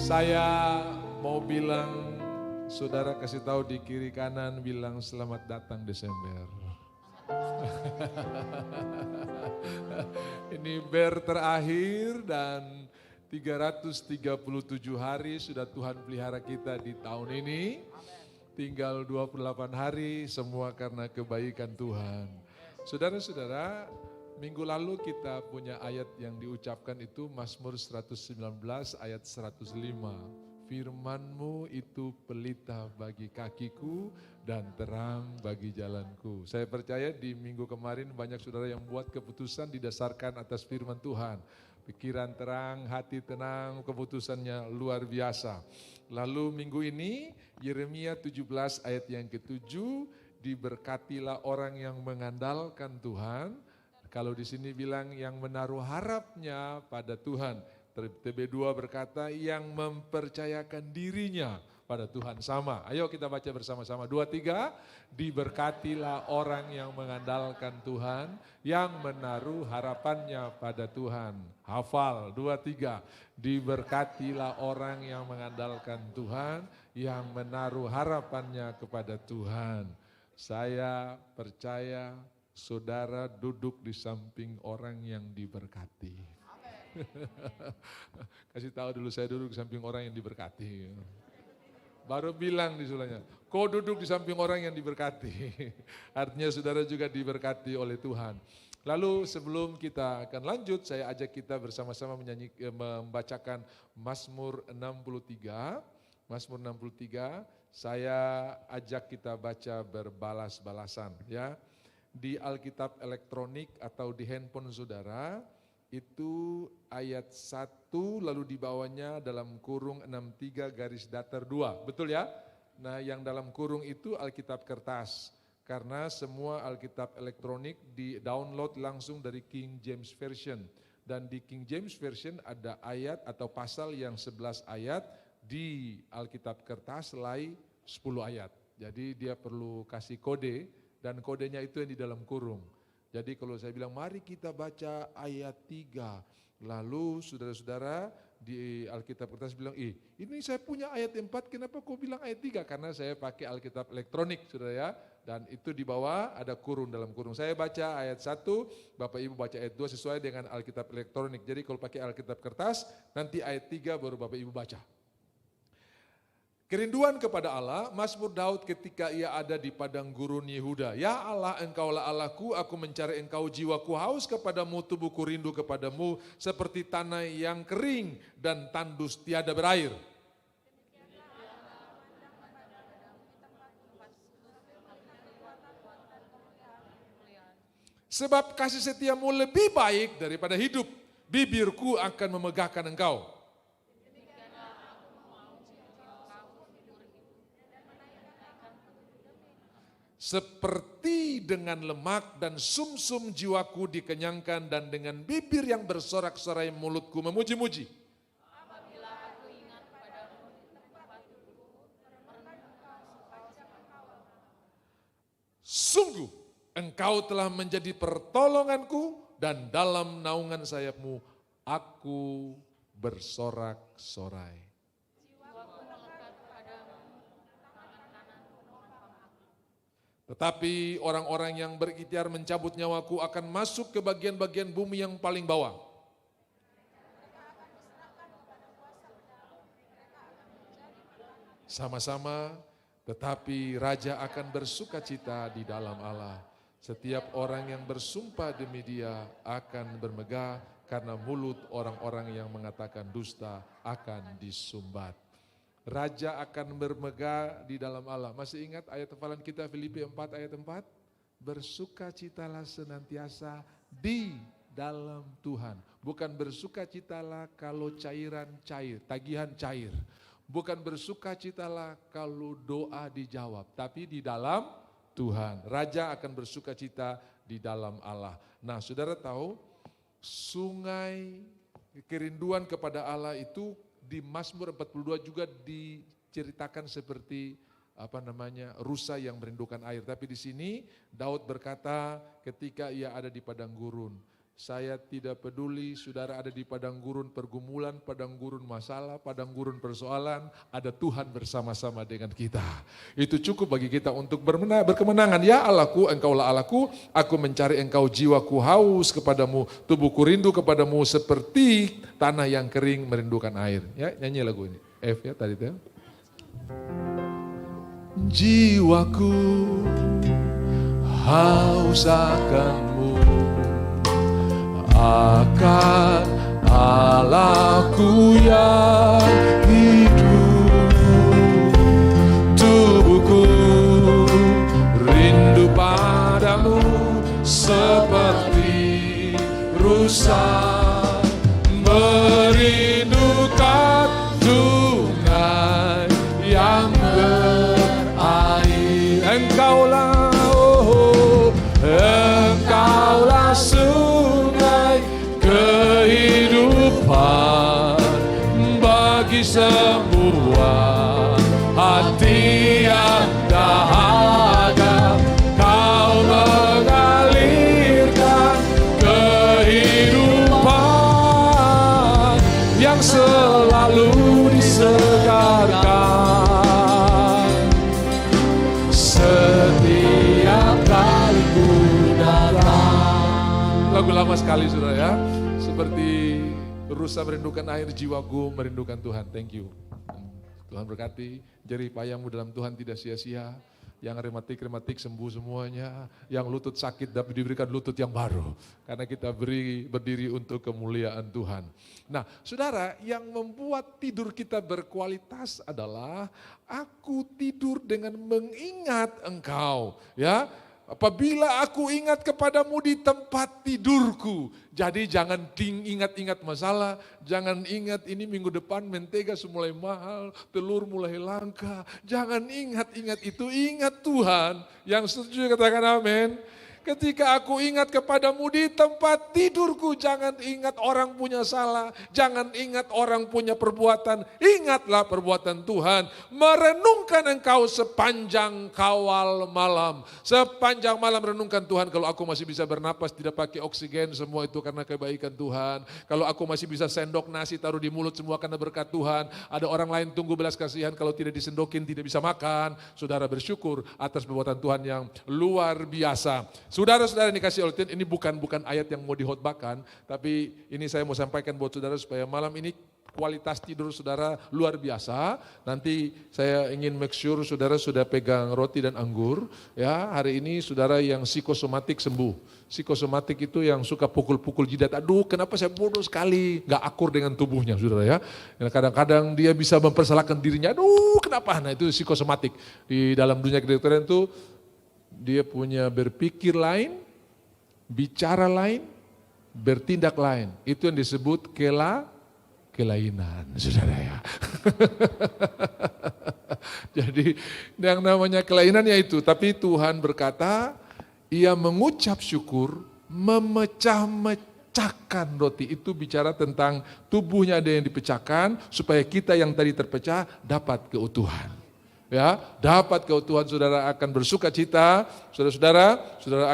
Saya mau bilang, saudara kasih tahu di kiri kanan, bilang selamat datang Desember. Ini ber terakhir dan 337 hari sudah Tuhan pelihara kita di tahun ini. Tinggal 28 hari, semua karena kebaikan Tuhan. Saudara-saudara, minggu lalu kita punya ayat yang diucapkan itu Mazmur 119 ayat 105. Firman-Mu itu pelita bagi kakiku dan terang bagi jalanku. Saya percaya di minggu kemarin banyak saudara yang buat keputusan didasarkan atas firman Tuhan. Pikiran terang, hati tenang, keputusannya luar biasa. Lalu minggu ini Yeremia 17 ayat yang ke-7, diberkatilah orang yang mengandalkan Tuhan. Kalau di sini bilang yang menaruh harapnya pada Tuhan. TB2 berkata yang mempercayakan dirinya pada Tuhan. Sama, ayo kita baca bersama-sama. 2, 3, diberkatilah orang yang mengandalkan Tuhan, yang menaruh harapannya pada Tuhan. Hafal, 2, 3, diberkatilah orang yang mengandalkan Tuhan, yang menaruh harapannya kepada Tuhan. Saya percaya saudara duduk di samping orang yang diberkati. Kasih tahu dulu, saya duduk di samping orang yang diberkati. Baru bilang di sulanya, kau duduk di samping orang yang diberkati. Artinya saudara juga diberkati oleh Tuhan. Lalu sebelum kita akan lanjut, saya ajak kita bersama-sama membacakan Mazmur 63. Mazmur 63, saya ajak kita baca berbalas-balasan ya. Di Alkitab elektronik atau di handphone saudara, itu ayat 1 lalu di bawahnya dalam kurung 63 garis datar 2, betul ya? Nah yang dalam kurung itu Alkitab kertas, karena semua Alkitab elektronik di download langsung dari King James Version. Dan di King James Version ada ayat atau pasal yang 11 ayat, di Alkitab kertas selai 10 ayat. Jadi dia perlu kasih kode dan kodenya itu yang di dalam kurung. Jadi kalau saya bilang mari kita baca ayat 3, lalu saudara-saudara di Alkitab kertas bilang, ini saya punya ayat 4, kenapa kau bilang ayat 3? Karena saya pakai Alkitab elektronik saudara ya, dan itu di bawah ada kurung, dalam kurung. Saya baca ayat 1, Bapak Ibu baca ayat 2 sesuai dengan Alkitab elektronik. Jadi kalau pakai Alkitab kertas, nanti ayat 3 baru Bapak Ibu baca. Kerinduan kepada Allah, Mazmur Daud ketika ia ada di padang gurun Yehuda. Ya Allah, Engkaulah Allahku, aku mencari Engkau, jiwaku haus kepadamu, tubuhku rindu kepadamu, seperti tanah yang kering dan tandus tiada berair. Sebab kasih setiamu lebih baik daripada hidup, bibirku akan memegahkan Engkau. Seperti dengan lemak dan sumsum jiwaku dikenyangkan, dan dengan bibir yang bersorak-sorai mulutku memuji-muji. Apabila aku ingat padamu di tempat dudukku, sungguh Engkau telah menjadi pertolonganku, dan dalam naungan sayapmu aku bersorak-sorai. Tetapi orang-orang yang berikhtiar mencabut nyawaku akan masuk ke bagian-bagian bumi yang paling bawah. Sama-sama, tetapi raja akan bersukacita di dalam Allah. Setiap orang yang bersumpah demi Dia akan bermegah, karena mulut orang-orang yang mengatakan dusta akan disumbat. Raja akan bermegah di dalam Allah. Masih ingat ayat hafalan kita Filipi 4 ayat 4? Bersukacitalah senantiasa di dalam Tuhan. Bukan bersukacitalah kalau cairan cair, tagihan cair. Bukan bersukacitalah kalau doa dijawab, tapi di dalam Tuhan. Raja akan bersukacita di dalam Allah. Nah saudara tahu, sungai kerinduan kepada Allah itu di Mazmur 42 juga diceritakan seperti rusa yang merindukan air. Tapi di sini Daud berkata ketika ia ada di padang gurun, Saya tidak peduli saudara ada di padang gurun pergumulan, padang gurun masalah, padang gurun persoalan, ada Tuhan bersama-sama dengan kita. Itu cukup bagi kita untuk berkemenangan. Ya Allahku, Engkaulah Allahku, aku mencari Engkau, jiwaku haus kepadamu, tubuhku rindu kepadamu seperti tanah yang kering merindukan air. Ya, nyanyi lagu ini. F ya tadi itu. Jiwaku haus akanmu, akan Allahku yang hidup. Tubuhku rindu padamu seperti rusa merindukan sungai yang berair. Engkaulah, oh, Engkaulah sungai kehidupan bagi semua hati yang dahaga. Kau mengalirkan kehidupan yang selalu disegarkan setiap kali ku datang. Lagu lama sekali saudara ya. Seperti rusa merindukan air, jiwaku merindukan Tuhan. Thank you. Tuhan berkati, jerih payahmu dalam Tuhan tidak sia-sia. Yang rematik sembuh semuanya. Yang lutut sakit dapat diberikan lutut yang baru. Karena kita berdiri untuk kemuliaan Tuhan. Nah saudara, yang membuat tidur kita berkualitas adalah aku tidur dengan mengingat Engkau. Ya. Apabila aku ingat kepadamu di tempat tidurku. Jadi jangan ingat-ingat masalah, jangan ingat ini minggu depan mentega mulai mahal, telur mulai langka. Jangan ingat-ingat itu, ingat Tuhan. Yang setuju katakan amin. Ketika aku ingat kepadamu di tempat tidurku, jangan ingat orang punya salah, jangan ingat orang punya perbuatan, ingatlah perbuatan Tuhan. Merenungkan Engkau sepanjang kawal malam. Sepanjang malam renungkan Tuhan, kalau aku masih bisa bernapas, tidak pakai oksigen, semua itu karena kebaikan Tuhan. Kalau aku masih bisa sendok nasi taruh di mulut, semua karena berkat Tuhan. Ada orang lain tunggu belas kasihan, kalau tidak disendokin tidak bisa makan. Saudara bersyukur atas perbuatan Tuhan yang luar biasa. Saudara-saudara yang dikasih oleh Tuhan, ini bukan ayat yang mau dihotbahkan, tapi ini saya mau sampaikan buat saudara supaya malam ini kualitas tidur saudara luar biasa. Nanti saya ingin make sure saudara sudah pegang roti dan anggur. Ya, hari ini saudara yang psikosomatik sembuh. Psikosomatik itu yang suka pukul-pukul jidat. Aduh, kenapa saya bodoh sekali, nggak akur dengan tubuhnya, saudara ya. Kadang-kadang dia bisa mempersalahkan dirinya. Aduh, kenapa? Nah itu psikosomatik. Di dalam dunia kedokteran itu dia punya berpikir lain, bicara lain, bertindak lain. Itu yang disebut kelainan, saudara ya. Jadi yang namanya kelainan ya itu. Tapi Tuhan berkata, ia mengucap syukur, memecah-mecahkan roti. Itu bicara tentang tubuhnya ada yang dipecahkan, supaya kita yang tadi terpecah dapat keutuhan. Ya, dapat keutuhan, saudara akan bersuka cita, saudara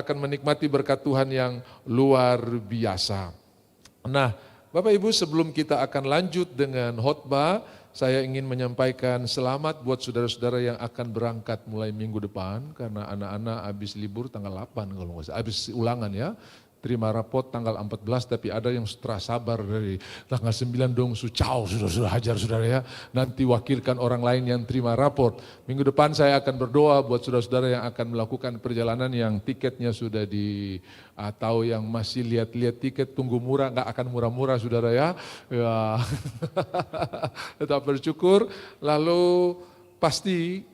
akan menikmati berkat Tuhan yang luar biasa. Nah, Bapak Ibu, sebelum kita akan lanjut dengan khotbah, saya ingin menyampaikan selamat buat saudara-saudara yang akan berangkat mulai minggu depan, karena anak-anak habis libur tanggal 8 kalau nggak salah, habis ulangan ya. Terima rapot tanggal 14, tapi ada yang setelah sabar dari tanggal 9 dong, sudah hajar saudara ya. Nanti wakilkan orang lain yang terima raport. Minggu depan saya akan berdoa buat saudara-saudara yang akan melakukan perjalanan yang tiketnya sudah atau yang masih lihat-lihat tiket, tunggu murah, nggak akan murah-murah saudara ya. Ya. Tetap bersyukur, lalu pasti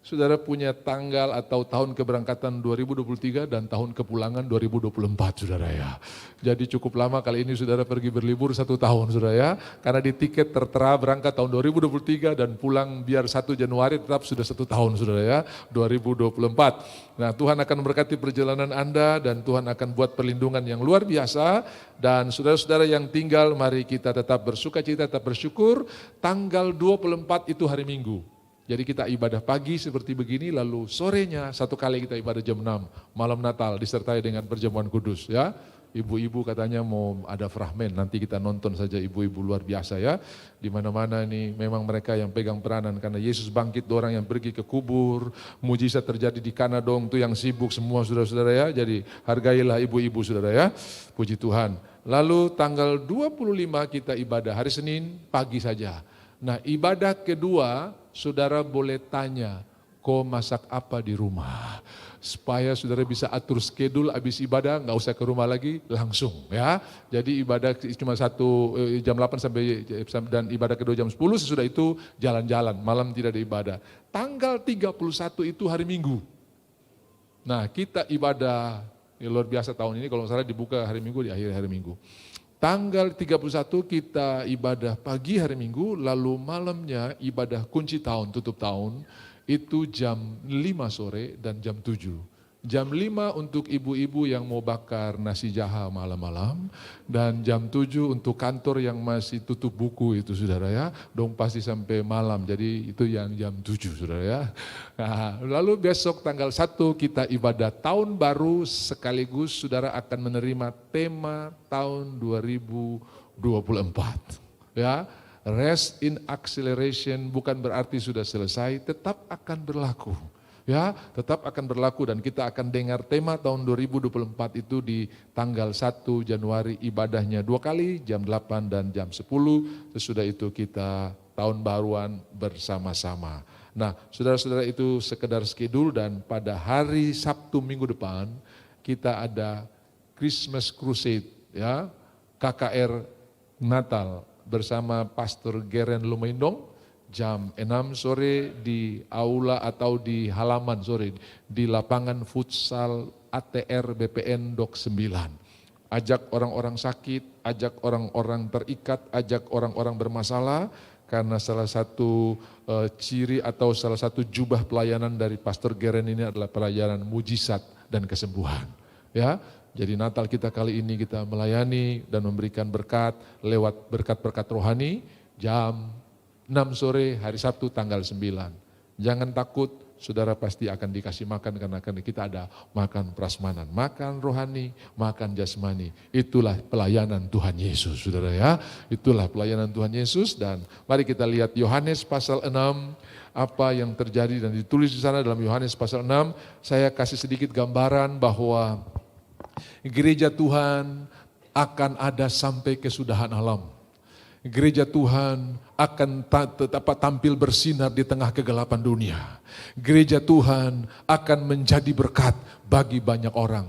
saudara punya tanggal atau tahun keberangkatan 2023 dan tahun kepulangan 2024 saudara ya. Jadi cukup lama kali ini saudara pergi berlibur 1 tahun saudara ya. Karena di tiket tertera berangkat tahun 2023 dan pulang biar 1 Januari tetap sudah 1 tahun saudara ya. 2024. Nah Tuhan akan memberkati perjalanan Anda dan Tuhan akan buat perlindungan yang luar biasa. Dan saudara-saudara yang tinggal mari kita tetap bersuka cita, tetap bersyukur. Tanggal 24 itu hari Minggu. Jadi kita ibadah pagi seperti begini, lalu sorenya 1 kali kita ibadah jam 6, malam Natal disertai dengan perjamuan kudus ya. ibu-ibu katanya mau ada fragmen, nanti kita nonton saja ibu-ibu luar biasa ya. Di mana-mana ini memang mereka yang pegang peranan karena Yesus bangkit, orang yang pergi ke kubur, mujizat terjadi di Kana dong, tuh yang sibuk semua saudara-saudara ya. Jadi hargailah ibu-ibu saudara ya, puji Tuhan. Lalu tanggal 25 kita ibadah, hari Senin pagi saja. Nah ibadah kedua, saudara boleh tanya, kau masak apa di rumah? Supaya saudara bisa atur schedule habis ibadah, nggak usah ke rumah lagi, langsung ya. Jadi ibadah cuma jam 8 sampai dan ibadah kedua jam 10, sesudah itu jalan-jalan, malam tidak ada ibadah. Tanggal 31 itu hari Minggu. Nah kita ibadah, ya luar biasa tahun ini kalau nggak salah dibuka hari Minggu, di akhir hari Minggu. Tanggal 31 kita ibadah pagi hari Minggu, lalu malamnya ibadah kunci tahun, tutup tahun. Itu jam 5 sore dan jam 7. Jam 5 untuk ibu-ibu yang mau bakar nasi jaha malam-malam. Dan jam 7 untuk kantor yang masih tutup buku itu saudara ya. Dong pasti sampai malam, jadi itu yang jam 7 saudara ya. Nah, lalu besok tanggal 1 kita ibadah tahun baru, sekaligus saudara akan menerima tema tahun 2024. Ya. Rest in acceleration bukan berarti sudah selesai, tetap akan berlaku. Ya, tetap akan berlaku dan kita akan dengar tema tahun 2024 itu di tanggal 1 Januari, ibadahnya 2 kali, jam 8 dan jam 10. Sesudah itu kita tahun baruan bersama-sama. Nah, saudara-saudara itu sekedar schedule dan pada hari Sabtu minggu depan kita ada Christmas Crusade ya, KKR Natal bersama Pastor Geren Lumaindong jam 6 sore di aula atau di halaman di lapangan futsal ATR BPN Dok 9. Ajak orang-orang sakit, ajak orang-orang terikat, ajak orang-orang bermasalah karena salah satu ciri atau salah satu jubah pelayanan dari Pastor Geren ini adalah pelayanan mujizat dan kesembuhan. Ya. Jadi Natal kita kali ini kita melayani dan memberikan berkat lewat berkat-berkat rohani jam 6 sore hari Sabtu tanggal 9. Jangan takut, saudara pasti akan dikasih makan karena kita ada makan prasmanan, makan rohani, makan jasmani. Itulah pelayanan Tuhan Yesus saudara ya. Itulah pelayanan Tuhan Yesus dan mari kita lihat Yohanes pasal 6. Apa yang terjadi dan ditulis di sana dalam Yohanes pasal 6. Saya kasih sedikit gambaran bahwa gereja Tuhan akan ada sampai kesudahan alam. Gereja Tuhan akan tetap tampil bersinar di tengah kegelapan dunia. Gereja Tuhan akan menjadi berkat bagi banyak orang.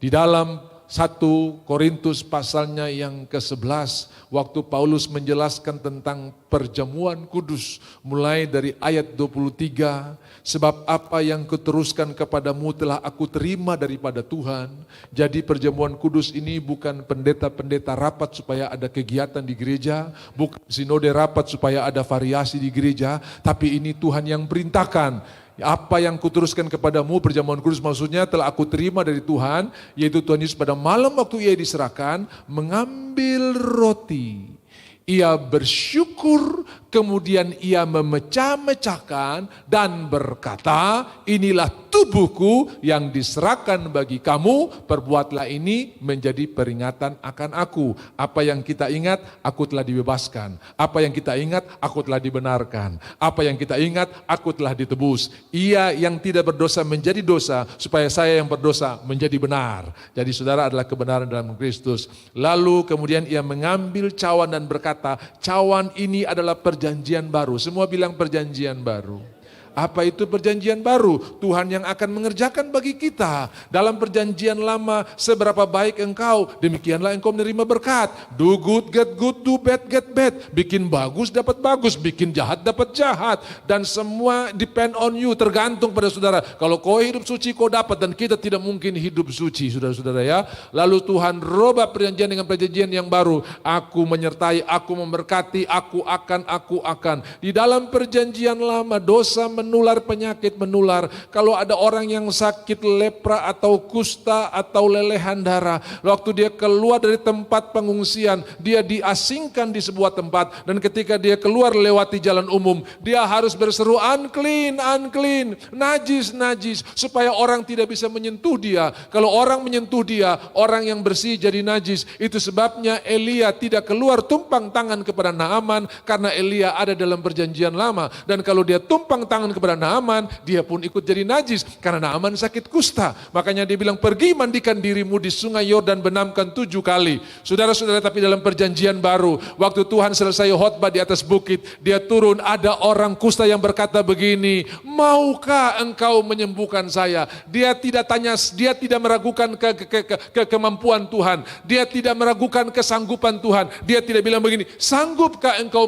Di dalam 1 Korintus pasalnya yang ke-11, waktu Paulus menjelaskan tentang perjamuan kudus, mulai dari ayat 23, sebab apa yang kuteruskan kepadamu telah aku terima daripada Tuhan. Jadi perjamuan kudus ini bukan pendeta-pendeta rapat supaya ada kegiatan di gereja, bukan sinode rapat supaya ada variasi di gereja, tapi ini Tuhan yang perintahkan. Apa yang kuteruskan kepadamu, perjamuan kudus maksudnya telah aku terima dari Tuhan, yaitu Tuhan Yesus pada malam waktu ia diserahkan, mengambil roti. Ia bersyukur, kemudian ia memecah-mecahkan dan berkata, inilah tubuhku yang diserahkan bagi kamu, perbuatlah ini menjadi peringatan akan aku. Apa yang kita ingat, aku telah dibebaskan. Apa yang kita ingat, aku telah dibenarkan. Apa yang kita ingat, aku telah ditebus. Ia yang tidak berdosa menjadi dosa, supaya saya yang berdosa menjadi benar. Jadi saudara adalah kebenaran dalam Kristus. Lalu kemudian ia mengambil cawan dan berkata, cawan ini adalah perjanjian baru. Semua bilang perjanjian baru. Apa itu perjanjian baru? Tuhan yang akan mengerjakan bagi kita. Dalam perjanjian lama, seberapa baik engkau, demikianlah engkau menerima berkat. Do good, get good, do bad, get bad. Bikin bagus, dapat bagus. Bikin jahat, dapat jahat. Dan semua depend on you, tergantung pada saudara. Kalau kau hidup suci, kau dapat. Dan kita tidak mungkin hidup suci, saudara-saudara ya. Lalu Tuhan rubah perjanjian dengan perjanjian yang baru. Aku menyertai, aku memberkati, aku akan. Di dalam perjanjian lama, dosa menular, penyakit menular. Kalau ada orang yang sakit lepra atau kusta atau lelehan darah, waktu dia keluar dari tempat pengungsian, dia diasingkan di sebuah tempat, dan ketika dia keluar lewati jalan umum, dia harus berseru unclean, unclean, najis, najis, supaya orang tidak bisa menyentuh dia. Kalau orang menyentuh dia, orang yang bersih jadi najis. Itu sebabnya Elia tidak keluar tumpang tangan kepada Naaman, karena Elia ada dalam perjanjian lama. Dan kalau dia tumpang tangan kepada Naaman, dia pun ikut jadi najis, karena Naaman sakit kusta. Makanya dia bilang, pergi mandikan dirimu di sungai Yordan benamkan 7 kali. Saudara-saudara, tapi dalam perjanjian baru, waktu Tuhan selesai khotbah di atas bukit, dia turun, ada orang kusta yang berkata begini, maukah engkau menyembuhkan saya? Dia tidak tanya, dia tidak meragukan kemampuan Tuhan. Dia tidak meragukan kesanggupan Tuhan. Dia tidak bilang begini, sanggupkah engkau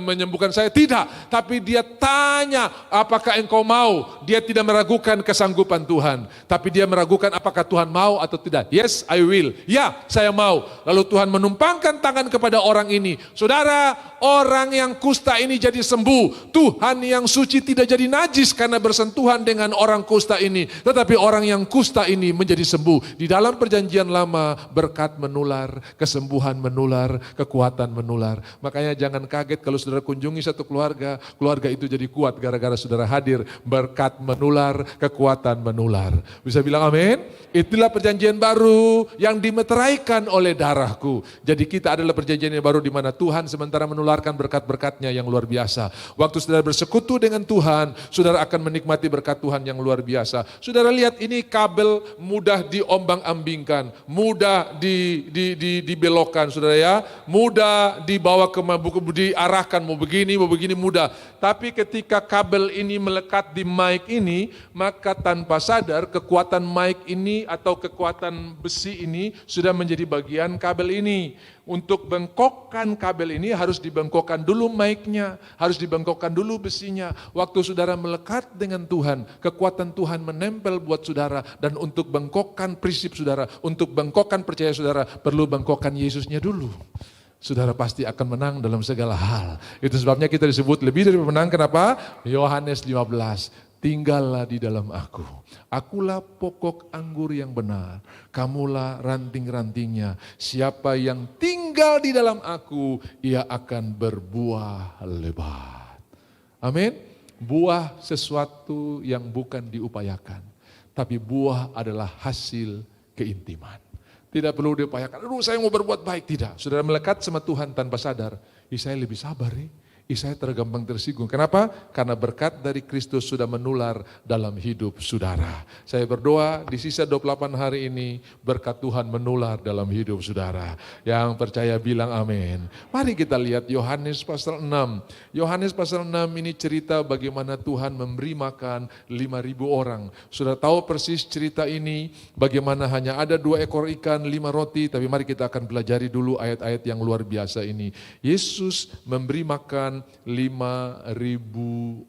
menyembuhkan saya? Tidak. Tapi dia tanya, apakah engkau mau? Dia tidak meragukan kesanggupan Tuhan. Tapi dia meragukan apakah Tuhan mau atau tidak. Yes, I will. Ya, saya mau. Lalu Tuhan menumpangkan tangan kepada orang ini. Saudara, orang yang kusta ini jadi sembuh. Tuhan yang suci tidak jadi najis karena bersentuhan dengan orang kusta ini. Tetapi orang yang kusta ini menjadi sembuh. Di dalam perjanjian lama, berkat menular, kesembuhan menular, kekuatan menular. Makanya jangan kaget kalau saudara kunjungi satu keluarga, keluarga itu jadi kuat gara-gara saudara hadir. Berkat menular, kekuatan menular. Bisa bilang amin? Itulah perjanjian baru yang dimeteraikan oleh darahku. Jadi kita adalah perjanjian yang baru di mana Tuhan sementara menularkan berkat-berkatnya yang luar biasa. Waktu saudara bersekutu dengan Tuhan, saudara akan menikmati berkat Tuhan yang luar biasa. Saudara lihat ini kabel mudah diombang-ambingkan, mudah dibelokkan, saudara ya, mudah dibawa diarahkan, mau begini mudah. Tapi ketika kabel ini melekat di mic ini, maka tanpa sadar kekuatan mic ini atau kekuatan besi ini sudah menjadi bagian kabel ini. Untuk bengkokkan kabel ini harus dibengkokkan dulu mic-nya, harus dibengkokkan dulu besinya. Waktu saudara melekat dengan Tuhan, kekuatan Tuhan menempel buat saudara. Dan untuk bengkokkan prinsip saudara, untuk bengkokkan percaya saudara, perlu bengkokkan Yesusnya dulu. Saudara pasti akan menang dalam segala hal. Itu sebabnya kita disebut lebih dari pemenang. Kenapa? Yohanes 15. Tinggallah di dalam aku. Akulah pokok anggur yang benar. Kamulah ranting-rantingnya. Siapa yang tinggal di dalam aku, ia akan berbuah lebat. Amin. Buah sesuatu yang bukan diupayakan. Tapi buah adalah hasil keintiman. Tidak perlu diupayakan. Aduh, saya mau berbuat baik. Tidak. Saudara melekat sama Tuhan tanpa sadar. Saya lebih sabar nih. Saya tergampang tersinggung. Kenapa? Karena berkat dari Kristus sudah menular dalam hidup saudara. Saya berdoa di sisa 28 hari ini berkat Tuhan menular dalam hidup saudara. Yang percaya bilang amin. Mari kita lihat Yohanes pasal 6. Yohanes pasal 6 ini cerita bagaimana Tuhan memberi makan 5.000 orang. Sudah tahu persis cerita ini, bagaimana hanya ada 2 ekor ikan, 5 roti, tapi mari kita akan pelajari dulu ayat-ayat yang luar biasa ini. Yesus memberi makan 5.000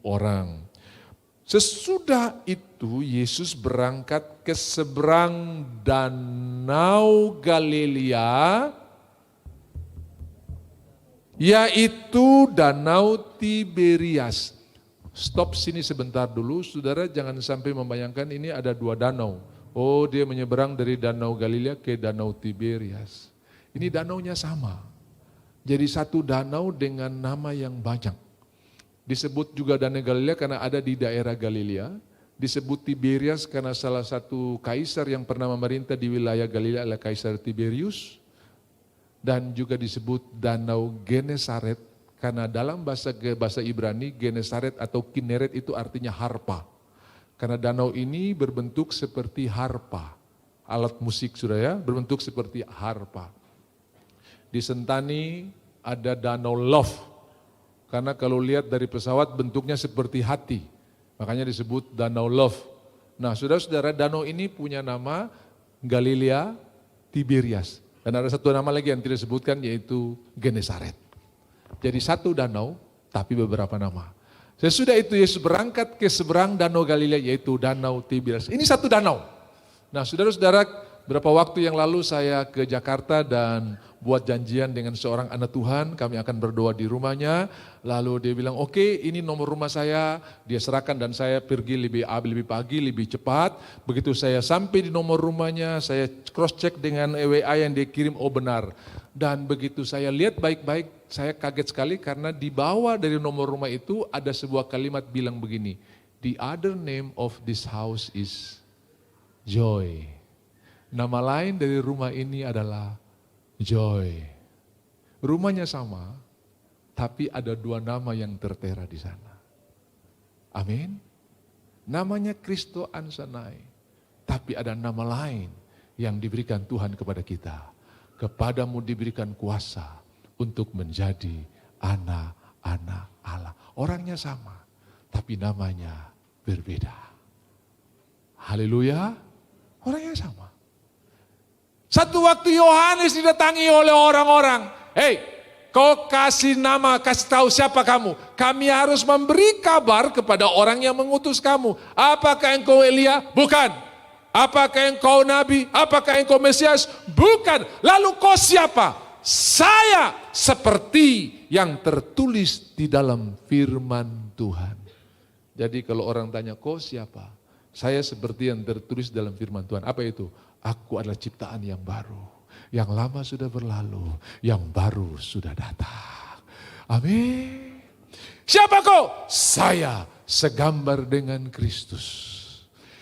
orang. Sesudah itu Yesus berangkat ke seberang danau Galilea, yaitu danau Tiberias. Stop sini sebentar dulu, saudara jangan sampai membayangkan ini ada 2 danau. Oh, dia menyeberang dari danau Galilea ke danau Tiberias. Ini danaunya sama. Jadi satu danau dengan nama yang banyak. Disebut juga Danau Galilea karena ada di daerah Galilea. Disebut Tiberias karena salah satu kaisar yang pernah memerintah di wilayah Galilea adalah Kaisar Tiberius. Dan juga disebut Danau Genesaret karena dalam bahasa Ibrani Genesaret atau Kineret itu artinya harpa. Karena danau ini berbentuk seperti harpa. Alat musik sudah ya, berbentuk seperti harpa. Di Sentani ada Danau Love, karena kalau lihat dari pesawat bentuknya seperti hati, makanya disebut Danau Love. Nah saudara-saudara, danau ini punya nama Galilea Tiberias. Dan ada satu nama lagi yang tidak disebutkan yaitu Genesaret. Jadi satu danau tapi beberapa nama. Sesudah itu Yesus berangkat ke seberang danau Galilea yaitu Danau Tiberias. Ini satu danau. Nah saudara-saudara, Berapa waktu yang lalu saya ke Jakarta dan buat janjian dengan seorang anak Tuhan, kami akan berdoa di rumahnya. Lalu dia bilang, oke, ini nomor rumah saya, dia serahkan dan saya pergi lebih pagi, lebih cepat. Begitu saya sampai di nomor rumahnya, saya cross check dengan WA yang dia kirim, oh benar. Dan begitu saya lihat baik-baik, saya kaget sekali karena di bawah dari nomor rumah itu ada sebuah kalimat bilang begini, the other name of this house is Joy. Nama lain dari rumah ini adalah Joy. Rumahnya sama, tapi ada dua nama yang tertera di sana. Amin. Namanya Kristo Ansanai, tapi ada nama lain yang diberikan Tuhan kepada kita. Kepadamu diberikan kuasa untuk menjadi anak-anak Allah. Orangnya sama, tapi namanya berbeda. Haleluya, orangnya sama. Satu waktu Yohanes didatangi oleh orang-orang. Hei, kau kasih nama, kasih tahu siapa kamu. Kami harus memberi kabar kepada orang yang mengutus kamu. Apakah engkau Elia? Bukan. Apakah engkau Nabi? Apakah engkau Mesias? Bukan. Lalu kau siapa? Saya seperti yang tertulis di dalam firman Tuhan. Jadi kalau orang tanya kau siapa? Saya seperti yang tertulis dalam firman Tuhan. Apa itu? Aku adalah ciptaan yang baru. Yang lama sudah berlalu, yang baru sudah datang. Amin. Siapa kau? Saya segambar dengan Kristus.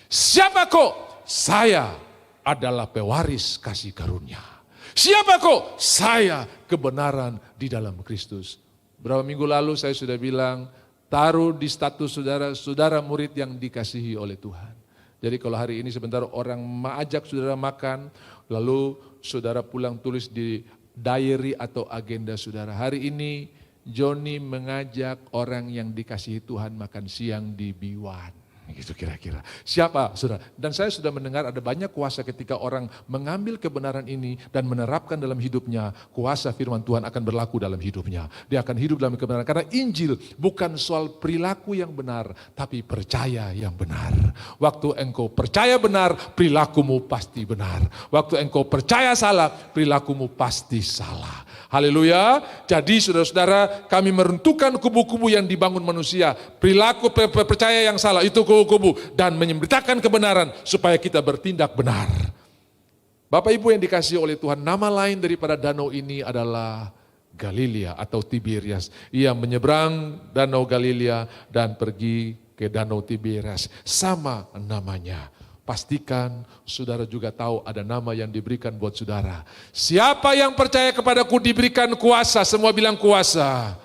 Siapa kau? Saya adalah pewaris kasih karunia. Siapa kau? Saya kebenaran di dalam Kristus. Berapa minggu lalu saya sudah bilang, taruh di status saudara, saudara murid yang dikasihi oleh Tuhan. Jadi kalau hari ini sebentar orang mengajak saudara makan, lalu saudara pulang tulis di diary atau agenda saudara. Hari ini Joni mengajak orang yang dikasihi Tuhan makan siang di Biwan. Gitu kira-kira. Siapa saudara? Dan saya sudah mendengar ada banyak kuasa ketika orang mengambil kebenaran ini dan menerapkan dalam hidupnya. Kuasa firman Tuhan akan berlaku dalam hidupnya. Dia akan hidup dalam kebenaran. Karena Injil bukan soal perilaku yang benar, tapi percaya yang benar. Waktu engkau percaya benar, perilakumu pasti benar. Waktu engkau percaya salah, perilakumu pasti salah. Haleluya. Jadi saudara-saudara, kami meruntuhkan kubu-kubu yang dibangun manusia. Perilaku percaya yang salah itu kubu-kubu. Dan menyemberitakan kebenaran supaya kita bertindak benar. Bapak Ibu yang dikasihi oleh Tuhan, nama lain daripada danau ini adalah Galilea atau Tiberias. Ia menyeberang danau Galilea dan pergi ke danau Tiberias. Sama namanya. Pastikan saudara juga tahu ada nama yang diberikan buat saudara. Siapa yang percaya kepadaku diberikan kuasa. Semua bilang kuasa.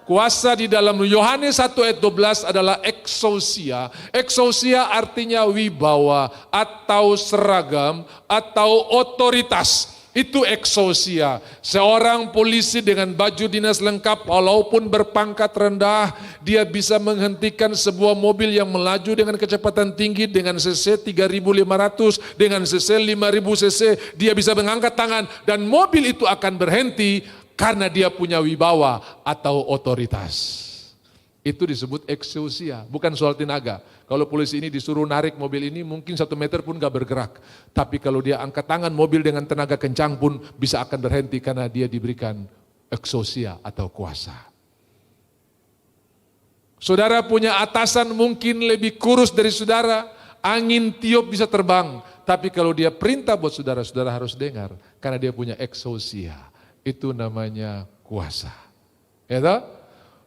Kuasa di dalam Yohanes 1 ayat 12 adalah exousia. Exousia artinya wibawa atau seragam atau otoritas. Itu exousia. Seorang polisi dengan baju dinas lengkap walaupun berpangkat rendah, dia bisa menghentikan sebuah mobil yang melaju dengan kecepatan tinggi dengan cc 3.500, dengan cc 5.000 cc, dia bisa mengangkat tangan dan mobil itu akan berhenti karena dia punya wibawa atau otoritas. Itu disebut exousia, bukan soal tenaga. Kalau polisi ini disuruh narik mobil ini mungkin 1 meter pun gak bergerak. Tapi kalau dia angkat tangan mobil dengan tenaga kencang pun bisa akan berhenti karena dia diberikan exousia atau kuasa. Saudara punya atasan mungkin lebih kurus dari saudara, angin tiup bisa terbang. Tapi kalau dia perintah buat saudara, saudara harus dengar karena dia punya exousia. Itu namanya kuasa. Ya toh?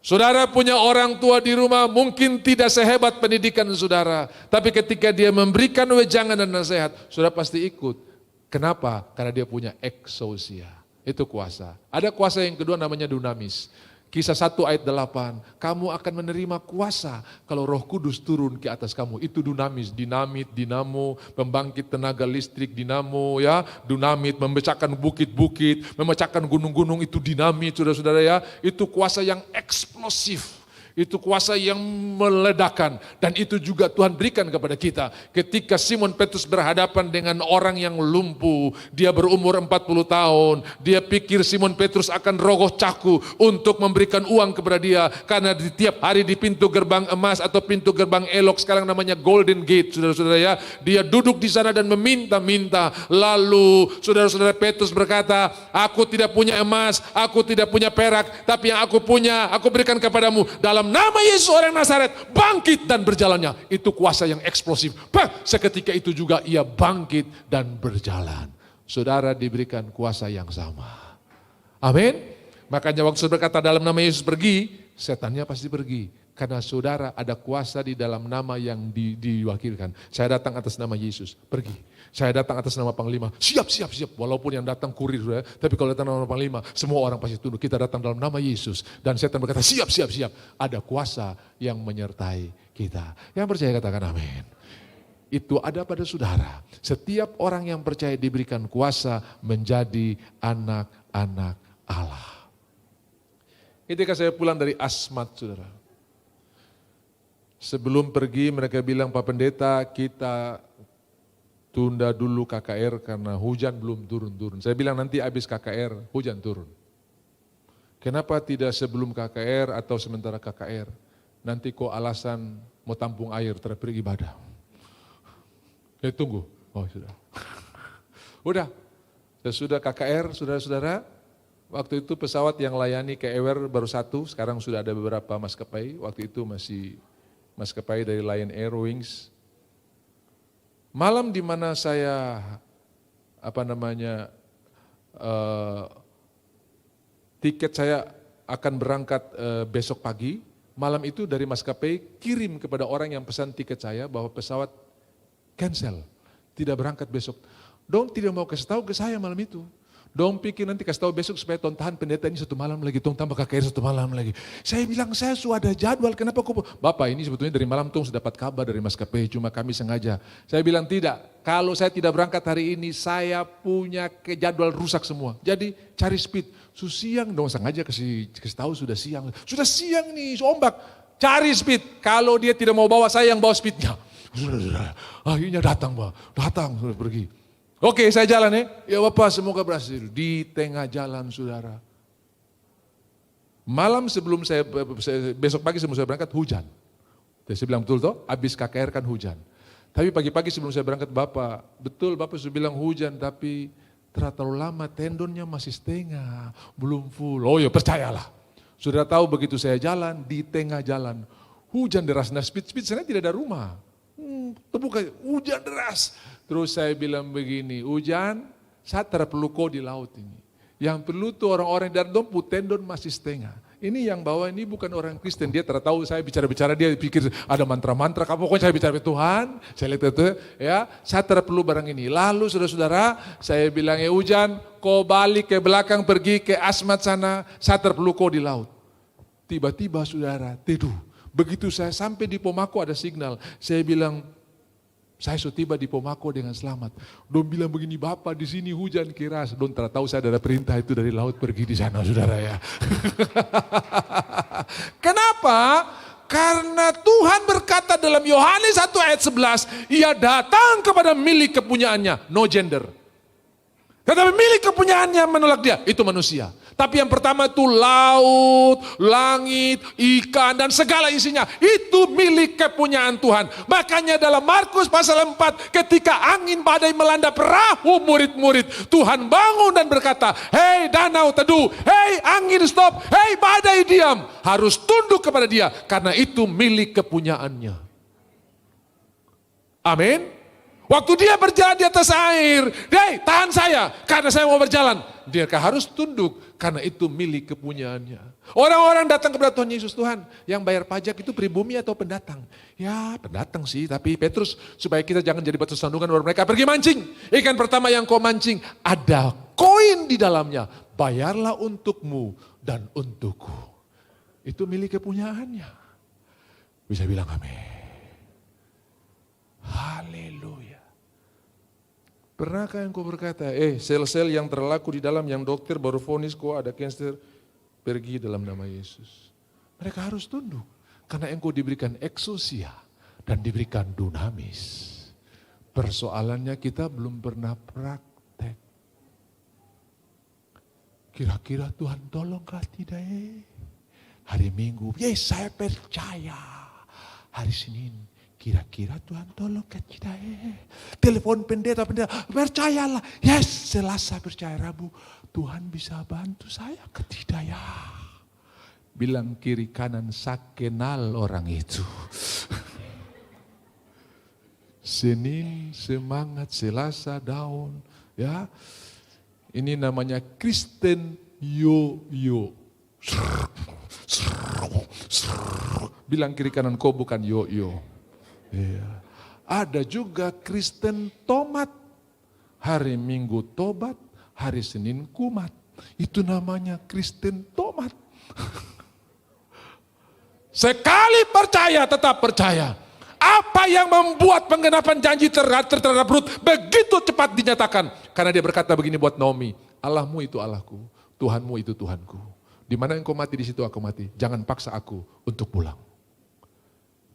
Saudara punya orang tua di rumah mungkin tidak sehebat pendidikan saudara. Tapi ketika dia memberikan wejangan dan nasihat, saudara pasti ikut. Kenapa? Karena dia punya exousia. Itu kuasa. Ada kuasa yang kedua namanya dunamis. Kisah 1 ayat 8, kamu akan menerima kuasa kalau Roh Kudus turun ke atas kamu. Itu dunamis, dinamit, dinamo, pembangkit tenaga listrik, dinamo ya, dunamit, memecahkan bukit-bukit, memecahkan gunung-gunung, itu dinamit saudara-saudara ya. Itu kuasa yang eksplosif. Itu kuasa yang meledakan. Dan itu juga Tuhan berikan kepada kita. Ketika Simon Petrus berhadapan dengan orang yang lumpuh. Dia berumur 40 tahun. Dia pikir Simon Petrus akan rogoh caku untuk memberikan uang kepada dia. Karena di tiap hari di pintu gerbang emas atau pintu gerbang elok, sekarang namanya Golden Gate, saudara-saudara ya. Dia duduk di sana dan meminta-minta. Lalu saudara-saudara Petrus berkata, aku tidak punya emas, aku tidak punya perak, tapi yang aku punya, aku berikan kepadamu. Dalam nama Yesus orang Nazaret, bangkit dan berjalannya. Itu kuasa yang eksplosif. Seketika itu juga ia bangkit dan berjalan. Saudara diberikan kuasa yang sama. Amin. Makanya waktu saudara berkata dalam nama Yesus pergi, setannya pasti pergi. Karena saudara ada kuasa di dalam nama yang diwakilkan. Saya datang atas nama Yesus, pergi. Saya datang atas nama Panglima, siap. Walaupun yang datang kurir, tapi kalau datang nama Panglima, semua orang pasti tunduk. Kita datang dalam nama Yesus. Dan setan berkata, siap. Ada kuasa yang menyertai kita. Yang percaya katakan amin. Itu ada pada saudara. Setiap orang yang percaya diberikan kuasa menjadi anak-anak Allah. Ketika saya pulang dari Asmat, saudara. Sebelum pergi mereka bilang, Pak Pendeta, kita tunda dulu KKR karena hujan belum turun-turun. Saya bilang nanti habis KKR hujan turun. Kenapa tidak sebelum KKR atau sementara KKR? Nanti kok alasan mau tampung air terhadap ibadah. Ya tunggu. Oh sudah. Udah. Sesudah KKR, saudara-saudara, waktu itu pesawat yang layani KEWR baru satu, sekarang sudah ada beberapa maskapai. Waktu itu masih maskapai dari Lion Air, Wings. Malam di mana saya tiket saya akan berangkat besok pagi, malam itu dari maskapai kirim kepada orang yang pesan tiket saya bahwa pesawat cancel, tidak berangkat besok. Dong tidak mau kasih tahu ke saya malam itu. Dong pikir nanti kasih tahu besok supaya tong tahan pendeta ini 1 malam lagi, tong tambah KKR 1 malam lagi. Saya bilang saya sudah ada jadwal, kenapa kok? Bapak ini sebetulnya dari malam tong sudah dapat kabar dari maskapai, cuma kami sengaja. Saya bilang tidak, kalau saya tidak berangkat hari ini saya punya jadwal rusak semua. Jadi cari speed, siang dong sengaja kasih tahu sudah siang nih ombak, cari speed. Kalau dia tidak mau bawa saya yang bawa speednya. Sudah, akhirnya datang sudah pergi. Oke, saya jalan ya Bapak semoga berhasil. Di tengah jalan saudara. Malam sebelum saya besok pagi sebelum saya berangkat hujan. Jadi saya bilang betul toh, habis KKR kan hujan. Tapi pagi-pagi sebelum saya berangkat Bapak, betul Bapak sudah bilang hujan tapi terlalu lama tendonnya masih setengah, belum full. Oh ya percayalah. Sudah tahu begitu saya jalan, di tengah jalan hujan deras. Nah speed saya tidak ada rumah. Terbuka hujan deras. Terus saya bilang begini, hujan, saya tidak perlu kau di laut ini. Yang perlu tuh orang-orang dari dompu tendon masih setengah. Ini yang bawa ini bukan orang Kristen, dia tidak tahu saya bicara-bicara, dia pikir ada mantra-mantra, pokoknya saya bicara Tuhan, saya lihat itu ya, saya tidak perlu barang ini. Lalu saudara-saudara, saya bilang ya hujan, kau balik ke belakang pergi ke Asmat sana, saya tidak perlu kau di laut. Tiba-tiba saudara, teduh. Begitu saya sampai di Pomako ada signal, saya bilang, saya sudah tiba di Pomako dengan selamat. Dong bilang begini, Bapak di sini hujan keras. Dong tak tahu saya ada perintah itu dari laut pergi di sana, saudara ya. Kenapa? Karena Tuhan berkata dalam Yohanes 1 ayat 11, ia datang kepada milik kepunyaannya, no gender. Tetapi milik kepunyaannya menolak dia, itu manusia. Tapi yang pertama itu laut, langit, ikan dan segala isinya. Itu milik kepunyaan Tuhan. Makanya dalam Markus pasal 4 ketika angin badai melanda perahu murid-murid. Tuhan bangun dan berkata, hei danau teduh, hei angin stop, hei badai diam. Harus tunduk kepada dia karena itu milik kepunyaannya. Amin. Waktu dia berjalan di atas air, hei tahan saya karena saya mau berjalan. Dia harus tunduk karena itu milik kepunyaannya. Orang-orang datang kepada Tuhan Yesus, Tuhan yang bayar pajak itu pribumi atau pendatang? Ya pendatang sih, tapi Petrus supaya kita jangan jadi batu sandungan orang mereka pergi mancing. Ikan pertama yang kau mancing ada koin di dalamnya, bayarlah untukmu dan untukku. Itu milik kepunyaannya. Bisa bilang amin. Haleluya. Pernahkah engkau berkata, sel-sel yang terlaku di dalam yang dokter baru vonis kau ada kanker, pergi dalam nama Yesus. Mereka harus tunduk. Karena engkau diberikan ekousia dan diberikan dunamis. Persoalannya kita belum pernah praktek. Kira-kira Tuhan tolong kah tidak? Hari Minggu, yes saya percaya. Hari Senin, kira-kira Tuhan tolong kah tidak? Telepon pendeta, percayalah. Yes, Selasa percaya, Rabu, Tuhan bisa bantu saya kah tidak ya? Bilang kiri kanan, saya kenal orang itu. Senin semangat, Selasa down, ya. Ini namanya Kristen yo-yo. Bilang kiri kanan, kau bukan yo-yo. Ya. Ada juga Kristen tomat. Hari Minggu tobat, hari Senin kumat. Itu namanya Kristen tomat. Sekali percaya, tetap percaya. Apa yang membuat penggenapan janji terhadap Rut begitu cepat dinyatakan? Karena dia berkata begini buat Naomi, Allahmu itu Allahku, Tuhanmu itu Tuhanku. Di mana engkau mati, di situ aku mati. Jangan paksa aku untuk pulang.